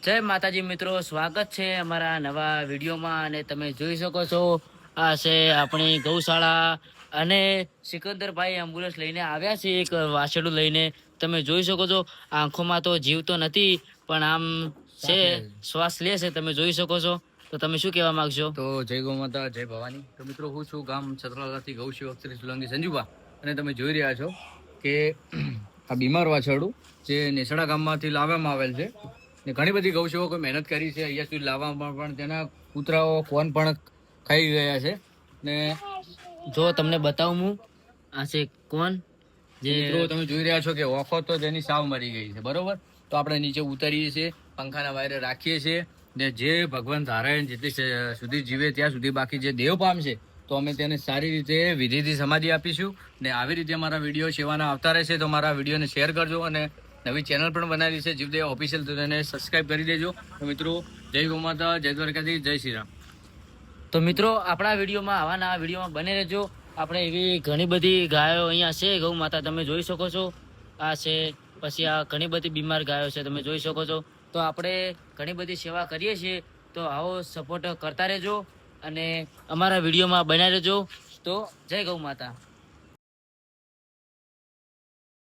જય માતાજી મિત્રો, સ્વાગત છે અમારા નવા વિડીયોમાં. અને તમે જોઈ શકો છો આ છે આપણી ગૌશાળા. અને સિકંદરભાઈ એમ્બ્યુલન્સ લઈને આવ્યા છે, એક વાછરડું લઈને. તમે જોઈ શકો છો આંખોમાં તો જીવ તો નથી, પણ આમ છે, શ્વાસ લે છે, તમે જોઈ શકો છો. તો તમે શું કહેવા માંગશો? તો જય ગૌ માતા, જય ભવાની. તો મિત્રો, હું છું ગામ છત્રાલાથી ગૌ સેવક શ્રી સોલંકી સંજુબા. અને તમે જોઈ રહ્યા છો કે આ બીમાર વાછરડું જે નેસડા ગામમાંથી લાવવામાં આવેલ છે. ને ઘણી બધી ગૌ સેવકો મહેનત કરી છે અહીંયા સુધી લાવવામાં, પણ તેના કૂતરાઓ કોણ પણ ખાઈ ગયા છે. ને જો તમને બતાવું હું, આ છે કોણ જે મિત્રો તમે જોઈ રહ્યા છો કે ઓખો તો જેની સાવ મરી ગઈ છે, બરોબર. તો આપણે નીચે ઉતારીએ છીએ, પંખાના વાયરે રાખીએ છીએ, ને જે ભગવાન ધારે જેટલી સુધી જીવે ત્યાં સુધી, બાકી જે દેવ પામશે તો અમે તેને સારી રીતે વિધિથી સમાધિ આપીશું. ને આવી રીતે અમારા વિડીયો સેવાના આવતા રહેશે. તો મારા વિડીયોને શેર કરજો, અને નવી ચેનલ પણ બનાવી છે જીવદેવ ઓફિશિયલ, તો તેને સબસ્ક્રાઈબ કરી દેજો. તો મિત્રો, જય ગૌ માતા, જય દ્વારકાધીશ, જય શ્રી રામ. તો મિત્રો, આપણા વિડીયોમાં આવા નવા વિડીયોમાં બને રહેજો. આપણે એવી ઘણી બધી ગાયો અહીંયા છે ગૌ માતા, તમે જોઈ શકો છો. આ છે, પછી આ ઘણી બધી બીમાર ગાયો છે, તમે જોઈ શકો છો. તો આપણે ઘણી બધી સેવા કરીએ છીએ, તો આવો સપોર્ટ કરતા રહેજો અને અમારા વિડીયોમાં બનાવી રહેજો. તો જય ગૌ માતા.